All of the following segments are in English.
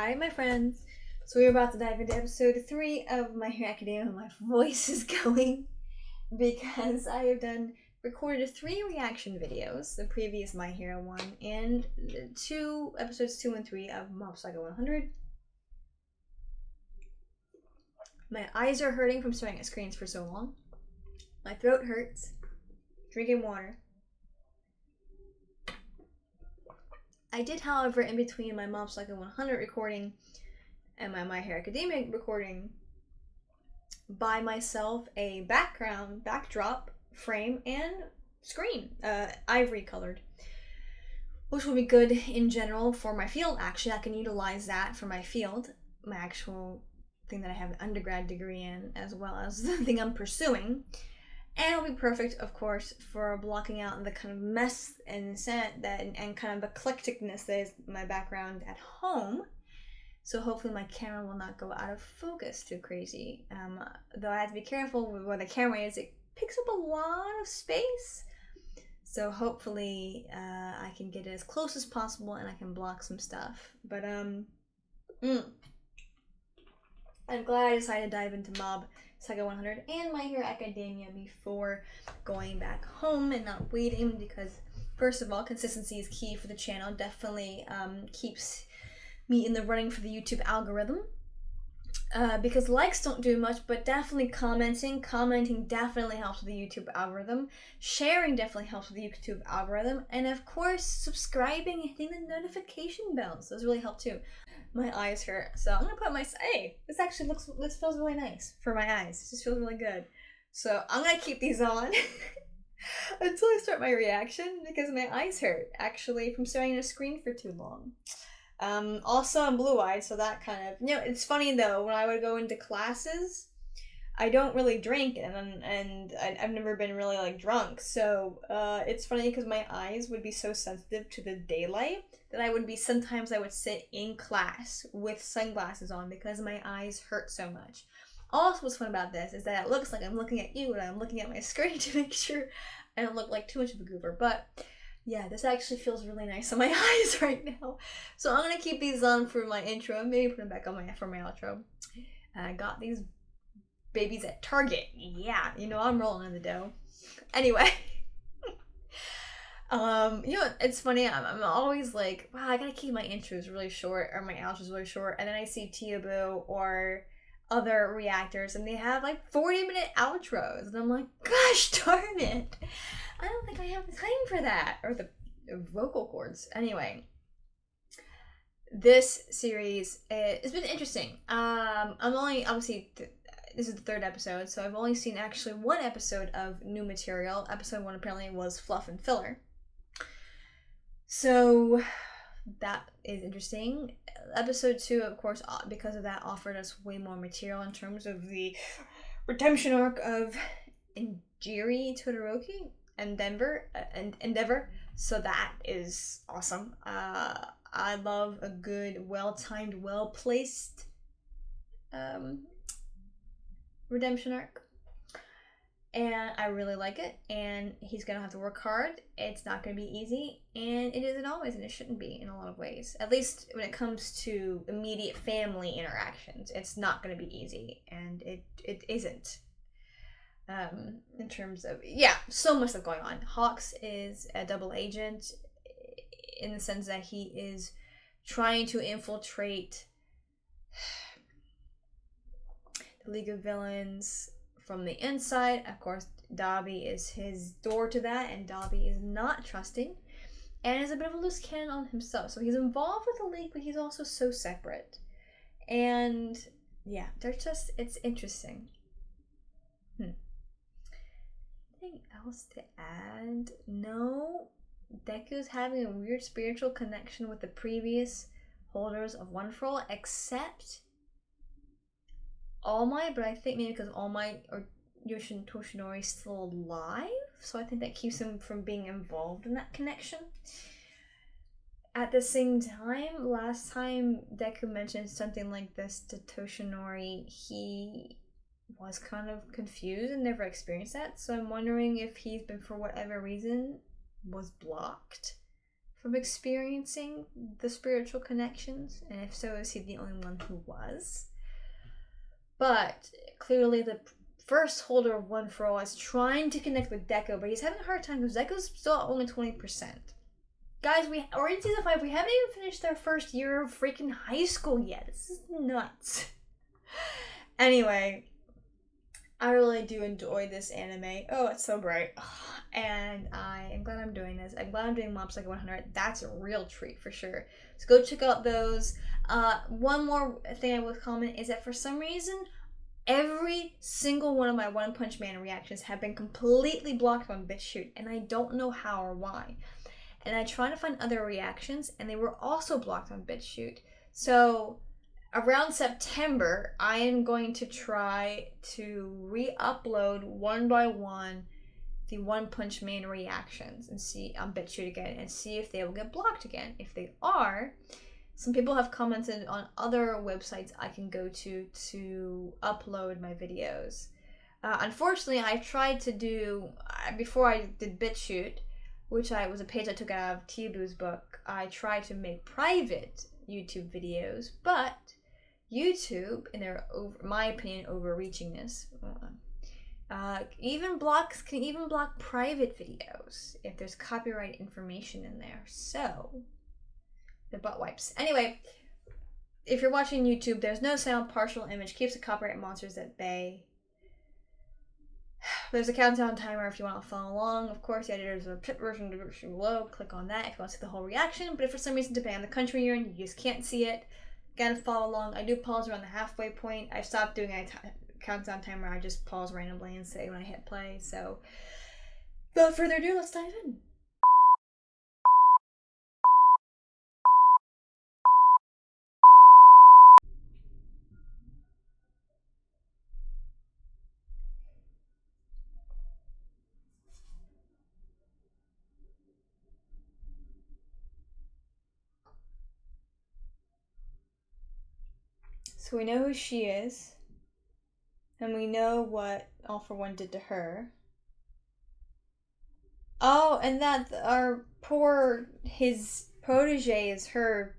Hi, my friends. So we're about to dive into episode 3 of My Hero Academia. My voice is going because I have recorded 3 reaction videos, the previous My Hero one, and episodes 2 and 3 of Mob Psycho 100. My eyes are hurting from staring at screens for so long. My throat hurts. Drinking water. I did, however, in between my Mob Psycho 100 recording and my Hero Academia recording, buy myself a backdrop, frame, and screen, ivory colored, which will be good in general for my field. Actually, I can utilize that for my field, my actual thing that I have an undergrad degree in, as well as the thing I'm pursuing. And it'll be perfect, of course, for blocking out the kind of mess and kind of eclecticness that is my background at home. So hopefully my camera will not go out of focus too crazy. Though I have to be careful with where the camera is. It picks up a lot of space. So hopefully I can get it as close as possible and I can block some stuff. But I'm glad I decided to dive into Mob Psycho 100 and My Hero Academia before going back home and not waiting, because first of all, consistency is key for the channel. Definitely keeps me in the running for the YouTube algorithm, because likes don't do much, but definitely commenting definitely helps with the YouTube algorithm. Sharing definitely helps with the YouTube algorithm, and of course subscribing and hitting the notification bells, those really help too. My eyes hurt, so I'm gonna put this feels really nice for my eyes. It just feels really good, so I'm gonna keep these on until I start my reaction, because my eyes hurt actually from staring at a screen for too long. Also I'm blue-eyed, so that kind of, it's funny though, when I would go into classes, I don't really drink, and I've never been really like drunk, so it's funny because my eyes would be so sensitive to the daylight that sometimes I would sit in class with sunglasses on because my eyes hurt so much. Also, what's fun about this is that it looks like I'm looking at you and I'm looking at my screen to make sure I don't look like too much of a goober, but yeah, this actually feels really nice on my eyes right now. So I'm gonna keep these on for my intro, maybe put them back on for my outro. I got these babies at Target. Yeah, I'm rolling in the dough. Anyway, it's funny. I'm always like, wow, I gotta keep my intros really short or my outros really short, and then I see Tiabu or other reactors and they have like 40-minute outros, and I'm like, gosh darn it, I don't think I have the time for that, or the vocal cords. Anyway, this series has been interesting. I'm only, obviously, this is the 3rd episode, so I've only seen actually 1 episode of new material. Episode 1 apparently was fluff and filler. So that is interesting. Episode 2, of course, because of that, offered us way more material in terms of the redemption arc of Injiri Todoroki and Endeavor. So that is awesome. I love a good, well-timed, well-placed redemption arc, and I really like it. And he's gonna have to work hard. It's not gonna be easy, and it isn't always, and it shouldn't be in a lot of ways. At least when it comes to immediate family interactions, it's not gonna be easy, and it isn't. In terms of, so much stuff going on. Hawks is a double agent in the sense that he is trying to infiltrate the League of Villains from the inside. Of course, Dobby is his door to that, and Dobby is not trusting and is a bit of a loose cannon on himself. So he's involved with the League, but he's also so separate. And yeah, it's interesting. Anything else to add? No. Deku's having a weird spiritual connection with the previous holders of One For All, except All Might, but I think maybe because All Might or Yoshin Toshinori is still alive, so I think that keeps him from being involved in that connection. At the same time, last time Deku mentioned something like this to Toshinori, he was kind of confused and never experienced that, so I'm wondering if he's been, for whatever reason, was blocked from experiencing the spiritual connections, and if so, is he the only one who was? But clearly the first holder of One for All is trying to connect with Deco, but he's having a hard time because Deco's still at only 20%. Guys, we're in season 5. We haven't even finished their first year of freaking high school yet. This is nuts. Anyway, I really do enjoy this anime. Oh, it's so bright. And I am glad I'm doing this. I'm glad I'm doing Mob Psycho 100. That's a real treat for sure. So go check out those. One more thing I will comment is that for some reason, every single one of my One Punch Man reactions have been completely blocked on BitChute, and I don't know how or why. And I tried to find other reactions, and they were also blocked on BitChute. So around September, I am going to try to re-upload one by one the One Punch Man reactions and see on BitChute again and see if they will get blocked again. If they are, some people have commented on other websites I can go to upload my videos. Unfortunately, I tried to do, before I did BitChute, which was a page I took out of Tibu's book, I tried to make private YouTube videos, but YouTube, in their, my opinion, overreachingness, can even block private videos if there's copyright information in there. So, the butt wipes. Anyway, if you're watching YouTube, there's no sound, partial image, keeps the copyright monsters at bay. There's a countdown timer if you want to follow along. Of course, the editor's a pit version below. Click on that if you want to see the whole reaction. But if for some reason, depending on the country you're in, you just can't see it, gotta follow along. I do pause around the halfway point. I stopped doing a countdown timer. I just pause randomly and say when I hit play. So, without further ado, let's dive in. So we know who she is, and we know what All for One did to her. Oh, and that his protege is her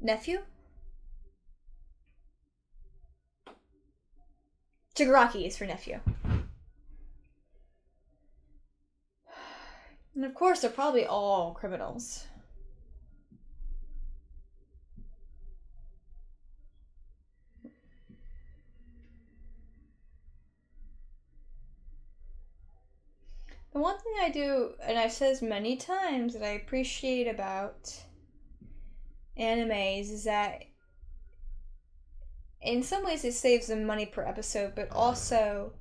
nephew? Shigaraki is her nephew. And of course, they're probably all criminals. The one thing I do, and I've said this many times, that I appreciate about animes is that in some ways it saves them money per episode, but also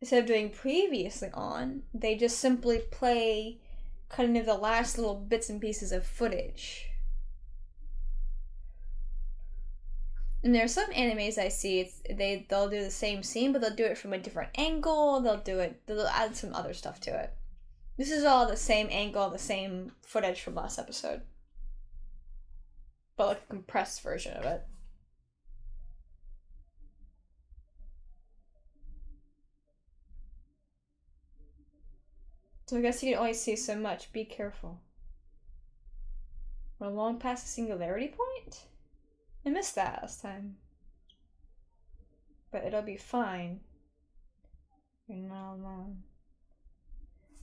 instead of doing previously on, they just simply play kind of the last little bits and pieces of footage. And there are some animes I see, they'll do the same scene, but they'll do it from a different angle. They'll add some other stuff to it. This is all the same angle, the same footage from last episode, but like a compressed version of it. So I guess you can only see so much. Be careful. We're long past the singularity point? I missed that last time. But it'll be fine. You're not alone.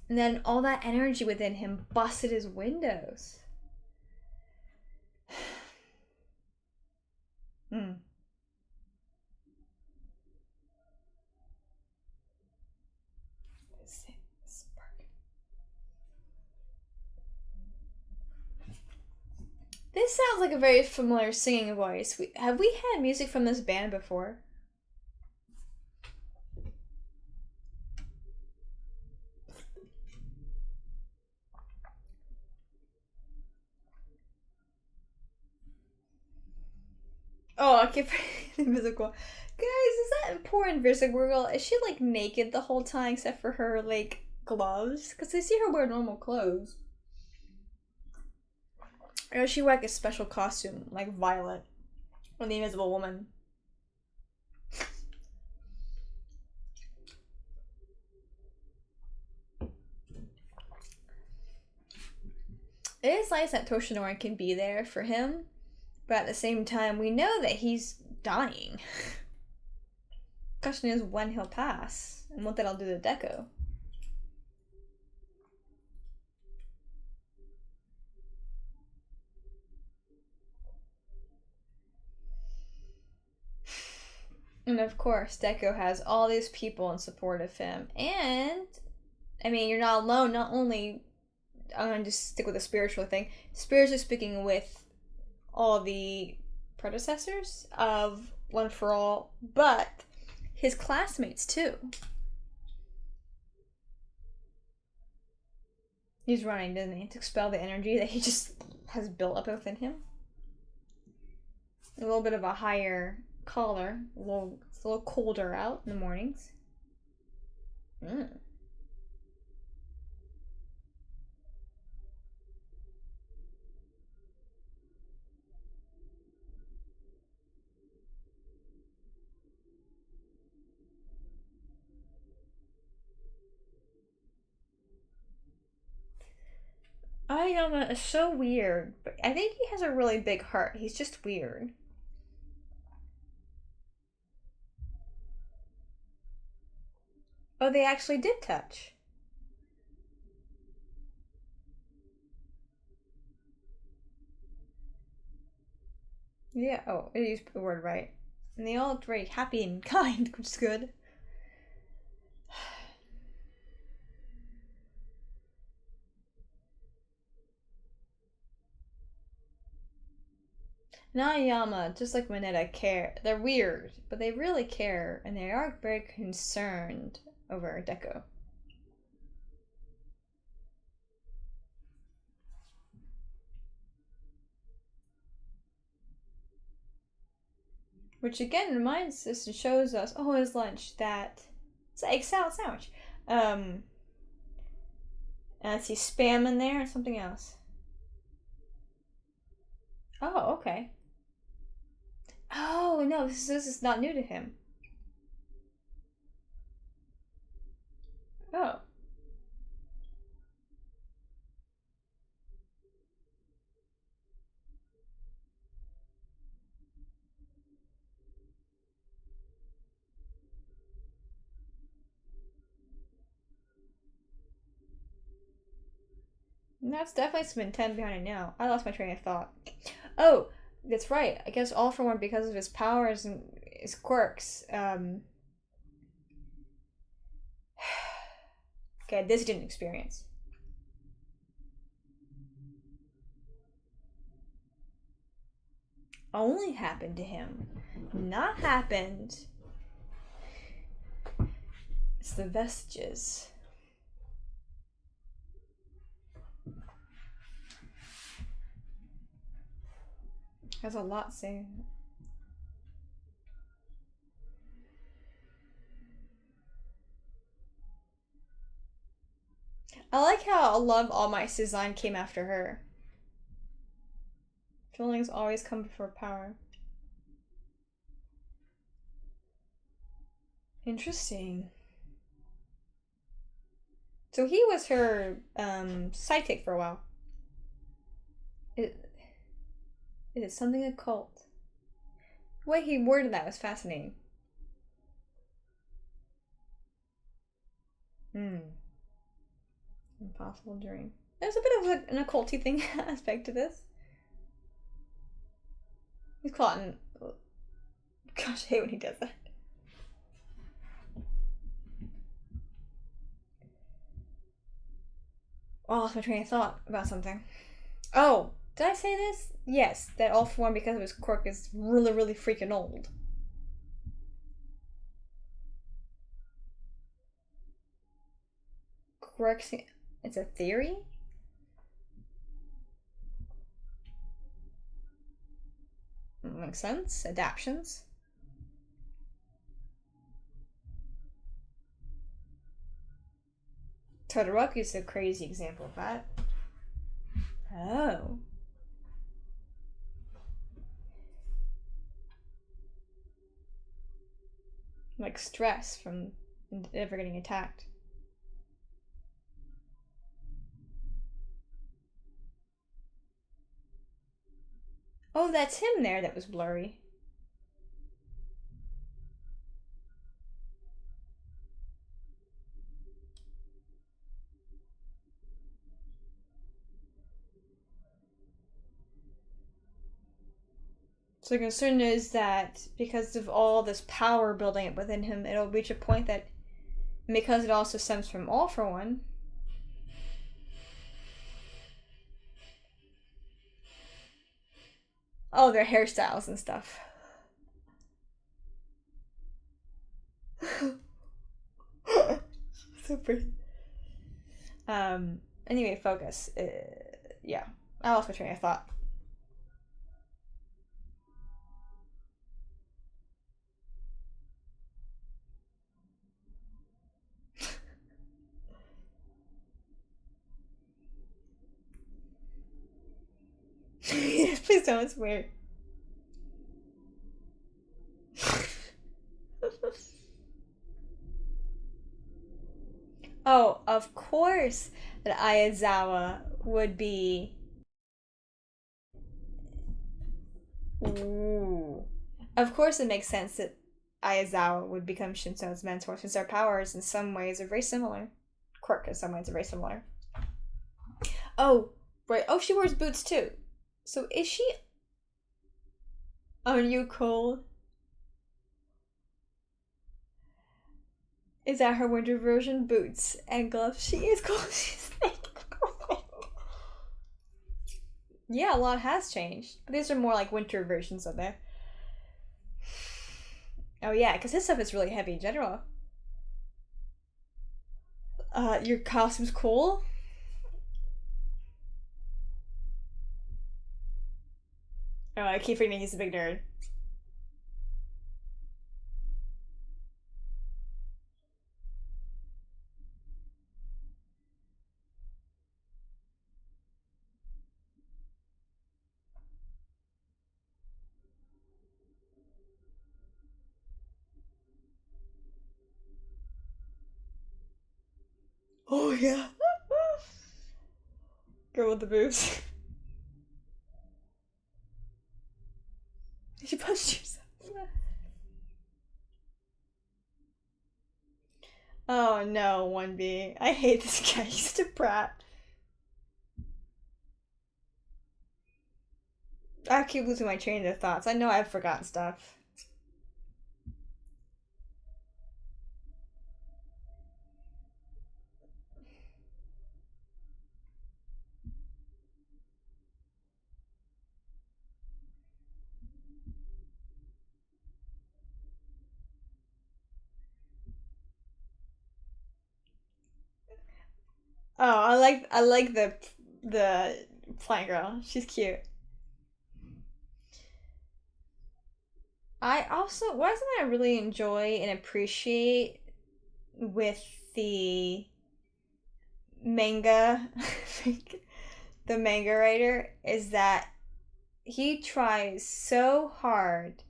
And then all that energy within him busted his windows. This sounds like a very familiar singing voice. Have we had music from this band before? Oh, I keep Invisible. Guys, is that poor Invisible Girl? Is she like naked the whole time except for her like gloves? Because I see her wear normal clothes. Or she wear like a special costume, like Violet, or the Invisible Woman. It is nice that Toshinori can be there for him, but at the same time, we know that he's dying. Question is when he'll pass, and what that'll do to Deco. And of course, Deco has all these people in support of him. And, I mean, you're not alone. Not only, I'm going to just stick with the spiritual thing, spiritually speaking with all the predecessors of One for All, but his classmates too. He's running, doesn't he, to expel the energy that he just has built up within him. A little bit of a higher collar. It's a little colder out in the mornings. Ayama is so weird, but I think he has a really big heart. He's just weird. Oh, they actually did touch. Yeah, oh, it used the word right. And they all looked very happy and kind, which is good. Nayama, just like Mineta, care. They're weird, but they really care, and they are very concerned over Deco. Which again reminds us and shows us, oh, his lunch, that it's an egg salad sandwich. And I see spam in there and something else. Oh, okay. Oh, no, this is not new to him. Oh. And that's definitely some intent behind it now. I lost my train of thought. Oh, that's right. I guess all for one because of his powers and his quirks. Okay, this didn't experience. Only happened to him. Not happened. It's the vestiges. Has a lot saying. I like how Love All My design came after her. Feelings always come before power. Interesting. So he was her sidekick for a while. Is it something occult? The way he worded that was fascinating. Impossible dream. There's a bit of an occulty thing aspect to this. He's caught in. Gosh, I hate when he does that. Oh, I lost my train of thought about something. Oh, did I say this? Yes, that all for one because of his quirk is really, really freaking old. Quirks. It's a theory? Makes sense. Adaptions. Todoroki's a crazy example of that. Oh. Like stress from never getting attacked. Oh, that's him there that was blurry. So the concern is that because of all this power building up within him, it'll reach a point that, because it also stems from All for One. Oh, their hairstyles and stuff. So pretty. Anyway, focus. Yeah. I lost my train of thought. Please don't, it's weird. Oh, of course that Ayazawa would be. Ooh. Of course it makes sense that Ayazawa would become Shinso's mentor since their powers in some ways are very similar. Quirk in some ways are very similar. Oh, right. Oh, she wears boots too. So is she. Are you cold? Is that her winter version? Boots and gloves. She is cold. She's naked. Yeah, a lot has changed. But these are more like winter versions of it. Oh yeah, because his stuff is really heavy in general. Your costume's cool? Oh, I keep forgetting he's a big nerd. Oh yeah. Girl with the boobs. You punched yourself. Oh no, 1B. I hate this guy. He's such a brat. I keep losing my train of thoughts. I know I've forgotten stuff. Oh, I like the plant girl. She's cute. I also what something I really enjoy and appreciate with the manga the manga writer is that he tries so hard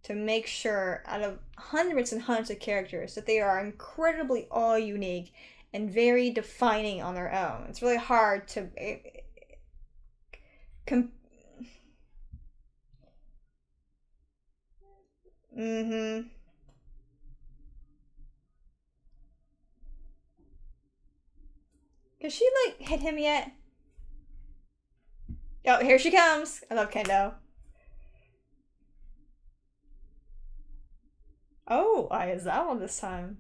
to make sure out of hundreds and hundreds of characters that they are incredibly all unique and very defining on their own. It's really hard to com- mm-hmm. Has she like hit him yet? Oh, here she comes. I love Kendo. Oh, Ayazawa this time.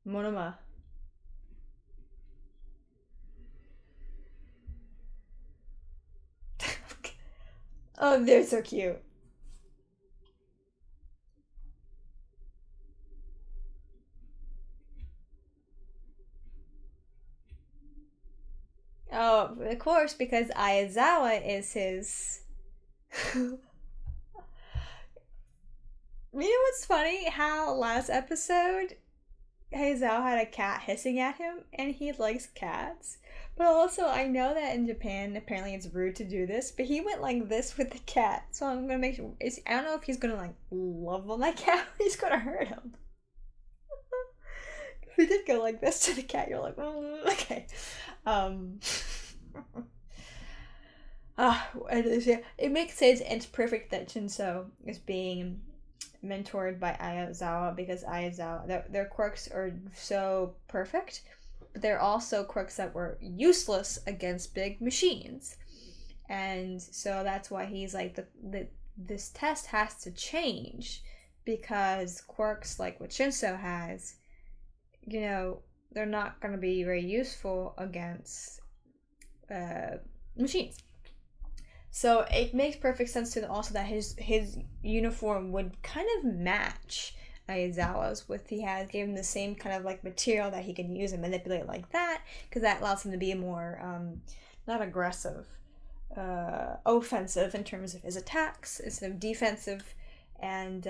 Monoma. Oh, they're so cute. Oh, of course, because Ayazawa is his. You know what's funny? How last episode Heizawa had a cat hissing at him, and he likes cats. But also, I know that in Japan, apparently it's rude to do this, but he went like this with the cat. So I'm gonna make sure. I don't know if he's gonna like love on that cat or he's gonna hurt him. If he did go like this to the cat, you're like, okay. Um. It makes sense, and it's perfect that Shinso is being mentored by Ayazawa, because Ayazawa, their quirks are so perfect, but they're also quirks that were useless against big machines. And so that's why he's like, this test has to change, because quirks like what Shinso has, they're not going to be very useful against machines. So it makes perfect sense to also that his uniform would kind of match Aizawa's, with he has given the same kind of like material that he can use and manipulate like that, because that allows him to be more not aggressive, offensive in terms of his attacks instead of defensive, and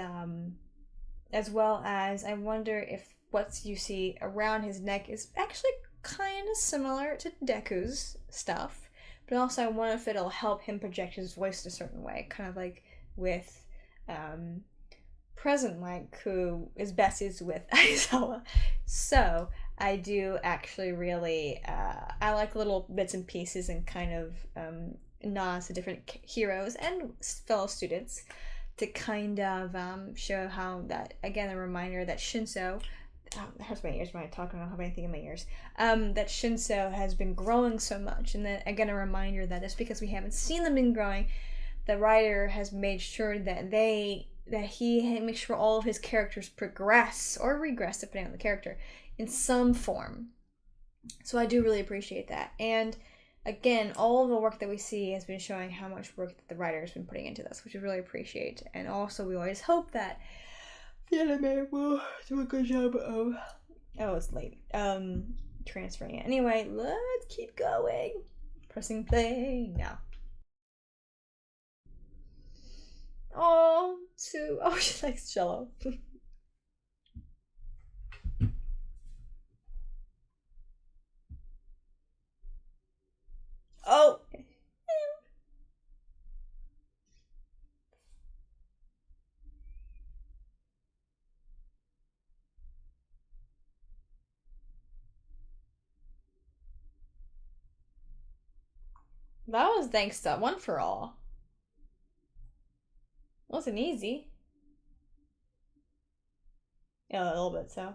as well as I wonder if what you see around his neck is actually kind of similar to Deku's stuff, but also I wonder if it'll help him project his voice in a certain way, kind of like with Present Mike, who is besties with Aizawa. So I do actually really, I like little bits and pieces and kind of nods to different heroes and fellow students to kind of show how that, again, a reminder that Shinso, it hurts my ears when I talk, I don't have anything in my ears, that Shinso has been growing so much, and then again a reminder that just because we haven't seen them been growing, the writer has made sure that he makes sure all of his characters progress or regress depending on the character in some form. So I do really appreciate that. And again, all of the work that we see has been showing how much work that the writer has been putting into this, which we really appreciate. And also we always hope that the anime will do a good job of it's late. Transferring it. Anyway, let's keep going. Pressing play now. Oh, Sue. Oh, she likes Jello. Oh. That was thanks to One for All. Wasn't easy. Yeah, a little bit so.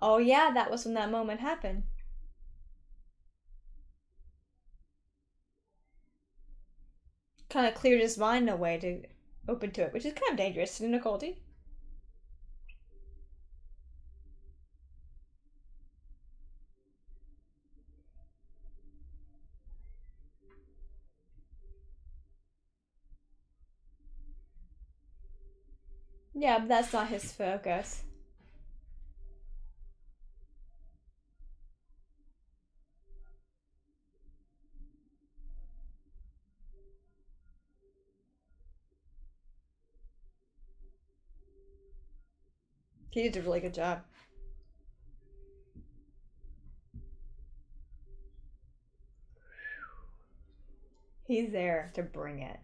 Oh yeah, that was when that moment happened. Kind of cleared his mind in a way to open to it, which is kind of dangerous, isn't it, Goldie? Yeah, but that's not his focus. He did a really good job. He's there to bring it.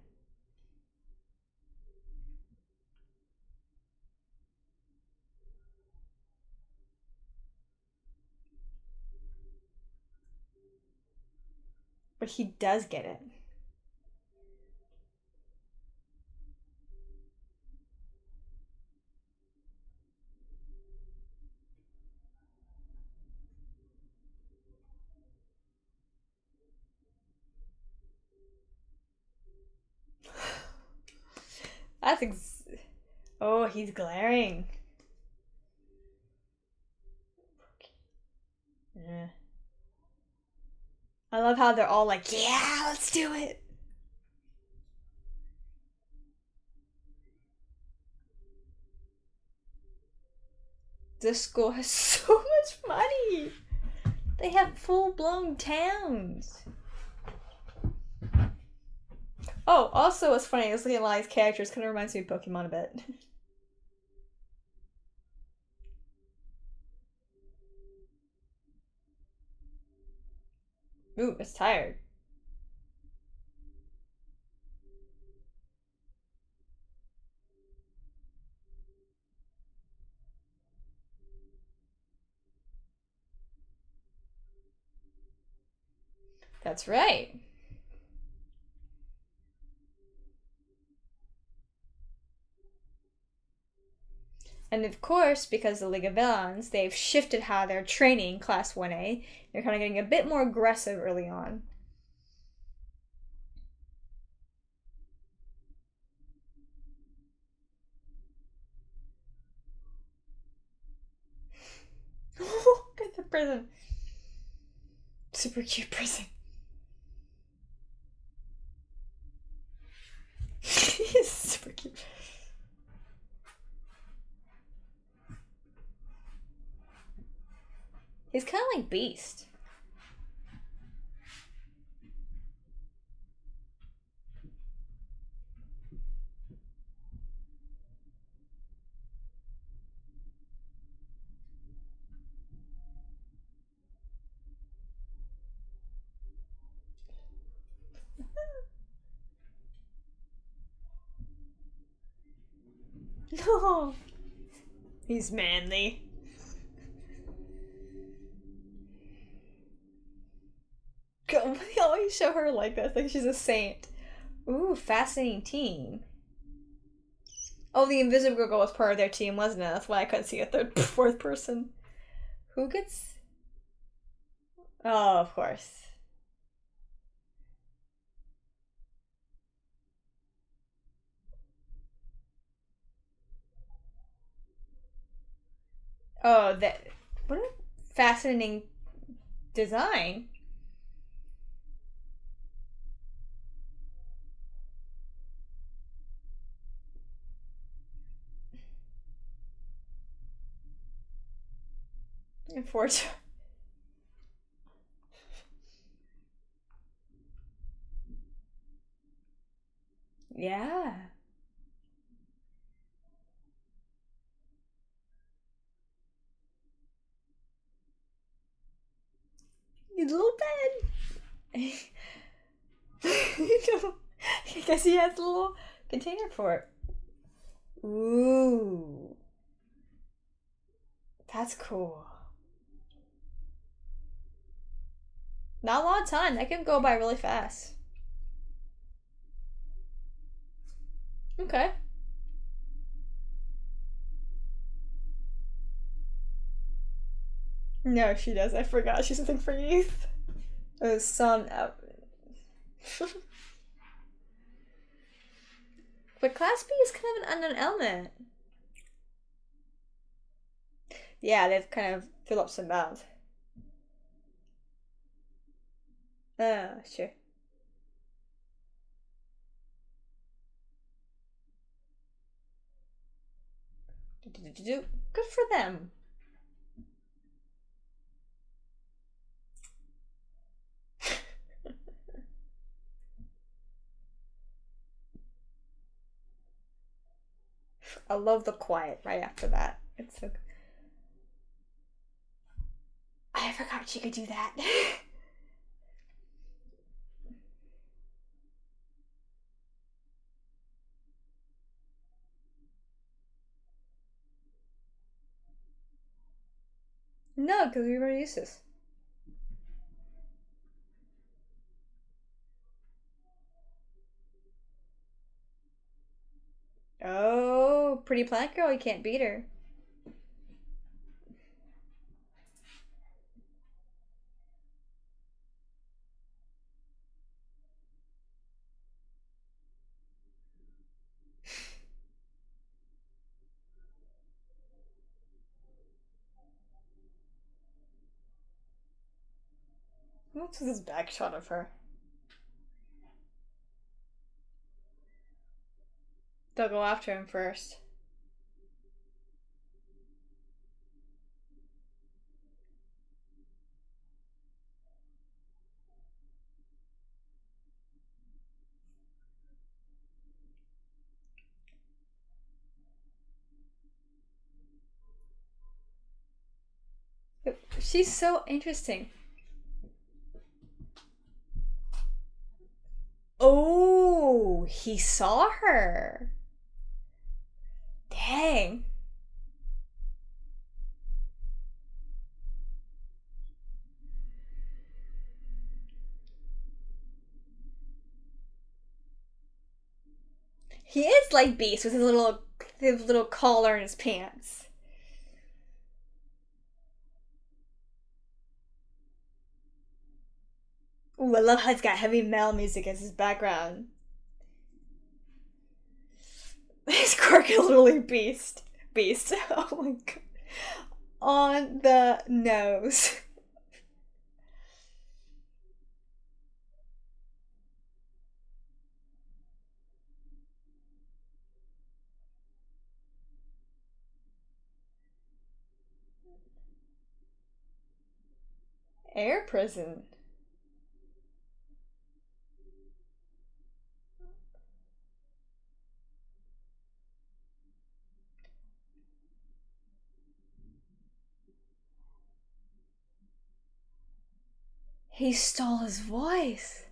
But he does get it. Oh, he's glaring. Yeah. I love how they're all like, yeah, let's do it. This school has so much money. They have full-blown towns. Oh, also what's funny is looking at a lot of these characters kind of reminds me of Pokemon a bit. Ooh, it's tired. That's right. And of course, because the League of Villains, they've shifted how they're training Class 1A. They're kind of getting a bit more aggressive early on. Look at the prison. Super cute prison. He's super cute. He's kind of like Beast. No. He's manly. God, they always show her like this, like she's a saint. Ooh, fascinating team. Oh, the Invisible Girl was part of their team, wasn't it? That's why I couldn't see a third, fourth person. Who gets? Oh, of course. Oh, that. What a fascinating design. Unfortunate. Yeah. His little bed. You know, I guess he has a little container for it. Ooh. That's cool. Not a lot of time. That can go by really fast. Okay. No, she does. I forgot. She's something for youth. Oh, some out. But Class B is kind of an unknown element. Yeah, they've kind of filled up some bounds. Sure. Good for them. I love the quiet right after that. It's so. I forgot she could do that. No, because we already used this. Oh, pretty plant girl, you can't beat her. What's this back shot of her? They'll go after him first. She's so interesting. Oh, he saw her. Dang. He is like Beast with his little collar and his pants. Ooh, I love how it's got heavy metal music as his background. His quirk is literally Beast. Beast. Oh my god. On the nose. Air prison. He stole his voice.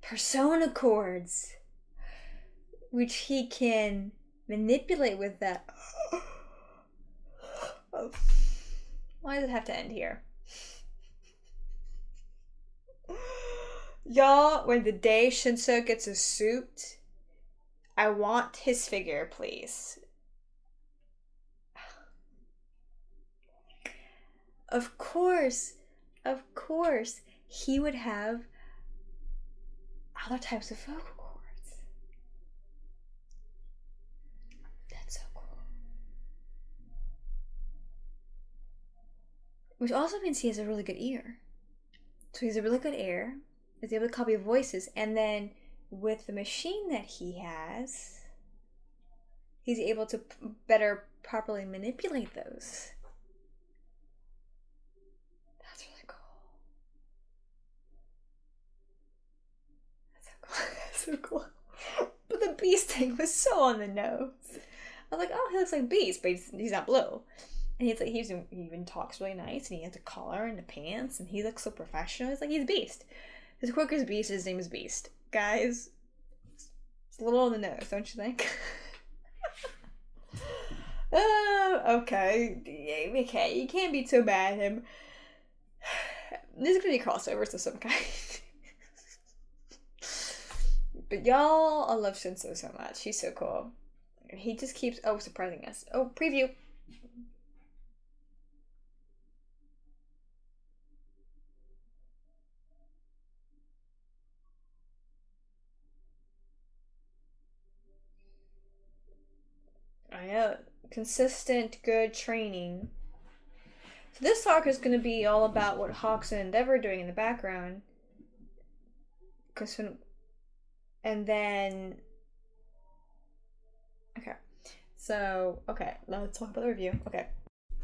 Persona chords, which he can manipulate with that. Oh. Why does it have to end here? Y'all, when the day Shinso gets a suit, I want his figure, please. Of course, he would have other types of vocal cords. That's so cool. Which also means he has a really good ear. So he's a really good ear, is able to copy voices, and then with the machine that he has, he's able to better properly manipulate those. That's really cool. That's so cool. But the Beast thing was so on the nose. I was like, oh, he looks like Beast, but he's not blue. And he even talks really nice, and he has a collar and the pants, and he looks so professional. He's like, he's Beast. His quirk is Beast, his name is Beast. Guys, it's a little on the nose, don't you think? Okay. Okay, you can't be too bad at him. There's gonna be crossovers of some kind. But y'all, I love Shinso so much. He's so cool. He just keeps, surprising us. Oh, preview. I know. Consistent, good training. So this arc is going to be all about what Hawks and Endeavor are doing in the background. And then... Okay. So, okay. Now let's talk about the review.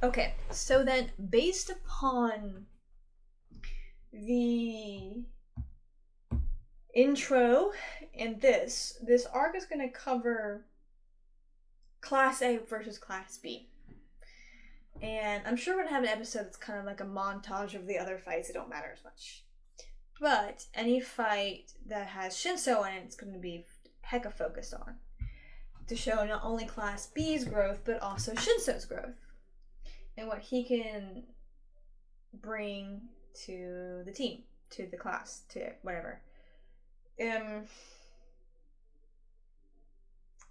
Okay. So then, based upon the intro and this arc is going to cover Class A versus Class B. And I'm sure we're going to have an episode that's kind of like a montage of the other fights that don't matter as much. But any fight that has Shinso in it, it's going to be hecka focused on. To show not only Class B's growth, but also Shinso's growth. And what he can bring to the team, to the class, to whatever.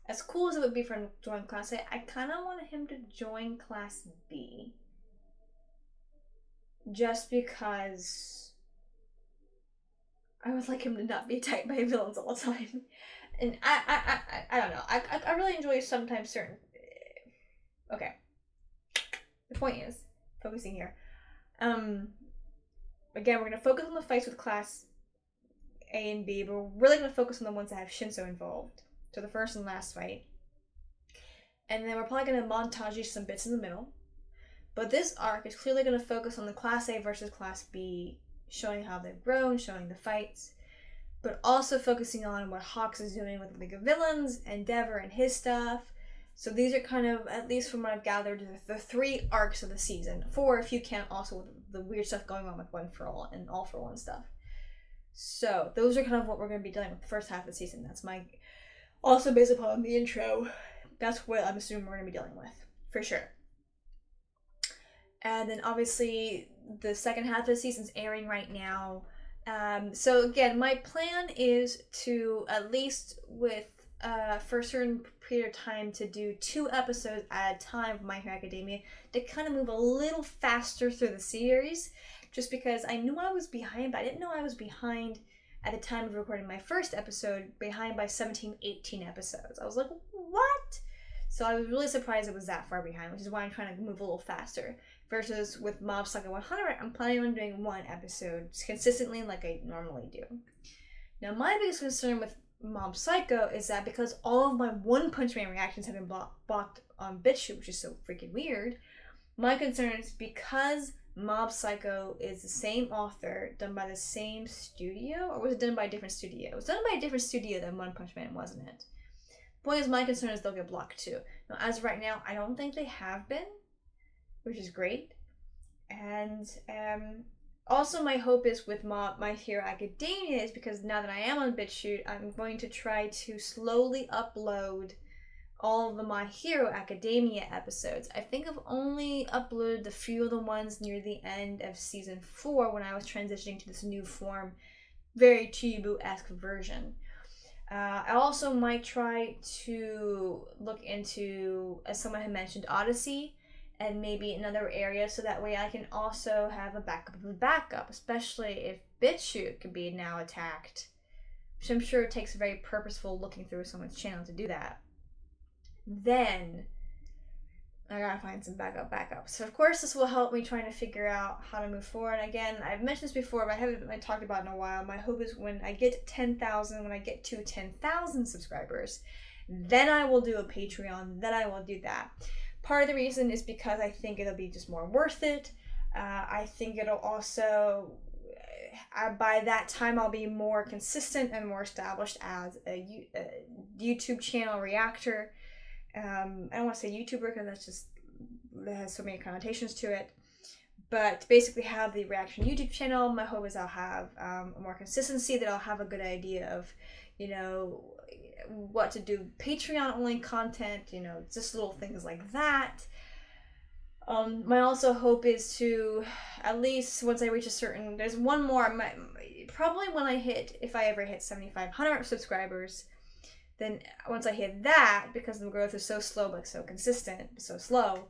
As cool as it would be for him to join Class A, I kind of wanted him to join Class B. Just because I would like him to not be attacked by villains all the time. And I don't know. I really enjoy sometimes certain... Okay. The point is, focusing here. Again, we're going to focus on the fights with Class A and B, but we're really going to focus on the ones that have Shinso involved. So the first and last fight. And then we're probably going to montage you some bits in the middle. But this arc is clearly going to focus on the Class A versus Class B, showing how they've grown, showing the fights, but also focusing on what Hawks is doing with the League of Villains, Endeavor and his stuff. So these are kind of, at least from what I've gathered, the 3 arcs of the season. 4 if you count also with the weird stuff going on with One for All and All for One stuff. So those are kind of what we're going to be dealing with the first half of the season. That's my... Also based upon the intro, that's what I'm assuming we're going to be dealing with. For sure. And then obviously the second half of the season's airing right now. So again, my plan is to, at least with for a certain period of time, to do 2 episodes at a time of My Hero Academia, to kind of move a little faster through the series, just because I knew I was behind, but I didn't know I was behind at the time of recording my first episode, behind by 17, 18 episodes. I was like, what? So I was really surprised it was that far behind, which is why I'm trying to move a little faster. Versus with Mob Psycho 100, I'm planning on doing 1 episode consistently like I normally do. Now, my biggest concern with Mob Psycho is that because all of my One Punch Man reactions have been blocked on BitChute, which is so freaking weird, my concern is because Mob Psycho is the same author, done by the same studio, or was it done by a different studio? It was done by a different studio than One Punch Man, wasn't it? Point is, my concern is they'll get blocked too. Now, as of right now, I don't think they have been, which is great. And also my hope is with My Hero Academia is because now that I am on BitChute, I'm going to try to slowly upload all of the My Hero Academia episodes. I think I've only uploaded a few of the ones near the end of season 4 when I was transitioning to this new form, very Chibu-esque version. I also might try to look into, as someone had mentioned, Odyssey and maybe another area, so that way I can also have a backup of a backup, especially if BitChute could be now attacked, which I'm sure it takes very purposeful looking through someone's channel to do that. Then I gotta find some backups. So of course this will help me trying to figure out how to move forward. Again, I've mentioned this before, but I haven't talked about it in a while. My hope is when I get 10,000, when I get to 10,000 subscribers, then I will do a Patreon, then I will do that. Part of the reason is because I think it'll be just more worth it. I think it'll also, by that time I'll be more consistent and more established as a YouTube channel reactor. I don't want to say YouTuber because that has so many connotations to it, but basically have the reaction YouTube channel. My hope is I'll have more consistency, that I'll have a good idea of, what to do, Patreon only content, just little things like that. My also hope is to, at least once I reach a certain, there's one more, probably when if I ever hit 7,500 subscribers, then once I hit that, because the growth is so slow but so consistent, so slow,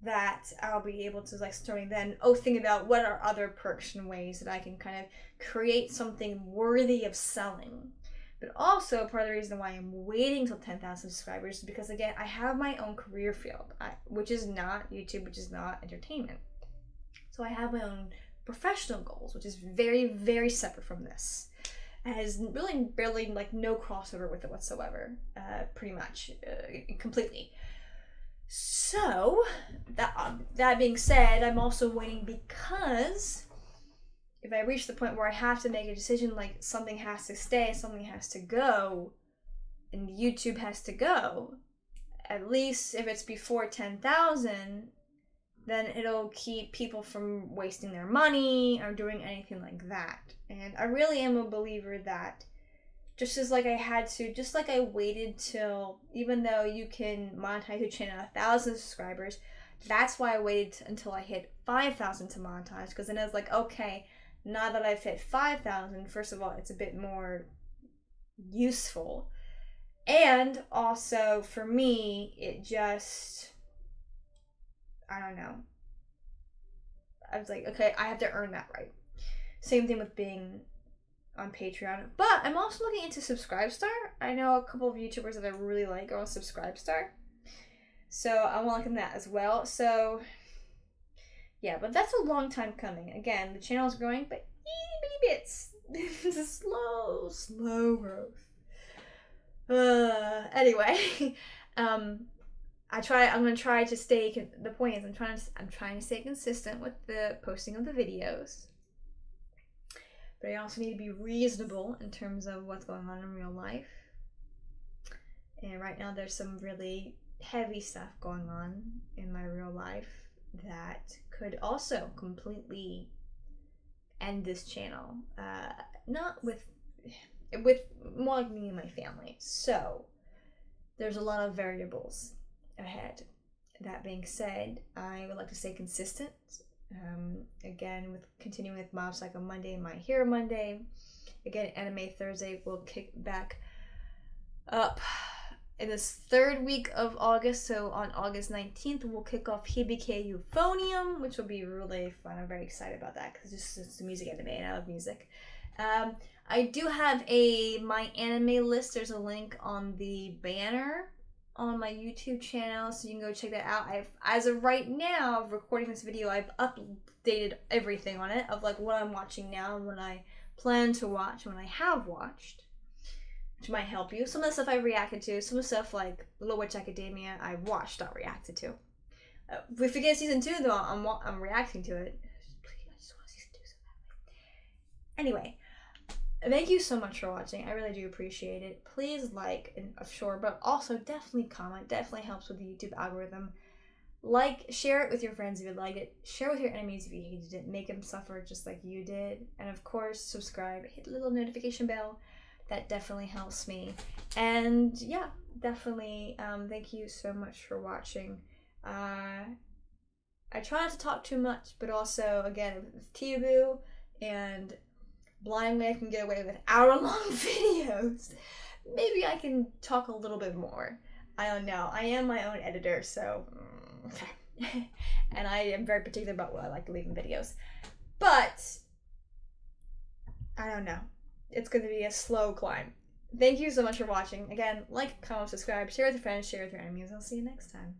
that I'll be able to starting then think about what are other perks and ways that I can kind of create something worthy of selling. But also part of the reason why I'm waiting till 10,000 subscribers is because, again, I have my own career field, which is not YouTube, which is not entertainment. So I have my own professional goals, which is very, very separate from this. It has really barely no crossover with it whatsoever, pretty much, completely. So that being said, I'm also waiting because if I reach the point where I have to make a decision, something has to stay, something has to go, and YouTube has to go, at least if it's before 10,000, then it'll keep people from wasting their money or doing anything like that. And I really am a believer that just as I waited till, even though you can monetize your channel 1,000 subscribers, that's why I waited until I hit 5,000 to monetize, because then I was like, okay, now that I've hit 5,000, first of all, it's a bit more useful. And also, for me, it just, I don't know. I was like, okay, I have to earn that right. Same thing with being on Patreon. But I'm also looking into Subscribestar. I know a couple of YouTubers that I really like are on Subscribestar. So I want to look at that as well. So yeah, but that's a long time coming. Again, the channel is growing, but itty bitty bits. It's a slow growth. Anyway, I'm gonna try to stay. The point is, I'm trying to stay consistent with the posting of the videos, but I also need to be reasonable in terms of what's going on in real life. And right now, there's some really heavy stuff going on in my real life that could also completely end this channel. Not with more like me and my family. So there's a lot of variables ahead. That being said, I would like to stay consistent Again, with continuing with Mob Psycho Monday, My Hero Monday. Again, Anime Thursday will kick back up in this third week of August. So on August 19th, we'll kick off Hibike Euphonium, which will be really fun. I'm very excited about that because it's a music anime and I love music. I do have my anime list. There's a link on the banner on my YouTube channel, so you can go check that out. As of right now, of recording this video, I've updated everything on it of like what I'm watching now and what I plan to watch and what I have watched, which might help you. Some of the stuff I reacted to, some of the stuff like Little Witch Academia I watched, not reacted to. If we get season 2 though, I'm reacting to it. Please, I just want season 2 so badly. Anyway, thank you so much for watching. I really do appreciate it. Please like, and sure, but also definitely comment. Definitely helps with the YouTube algorithm. Like, share it with your friends if you like it. Share with your enemies if you hated it. Make them suffer just like you did. And of course, subscribe. Hit the little notification bell. That definitely helps me. And yeah, definitely thank you so much for watching. I try not to talk too much, but also, again, with Tibu and blindly I can get away with hour-long videos. Maybe I can talk a little bit more. I don't know. I am my own editor, so okay. And I am very particular about what I like to leave in videos. But I don't know. It's going to be a slow climb. Thank you so much for watching. Again, like, comment, subscribe, share with your friends, share with your enemies. I'll see you next time.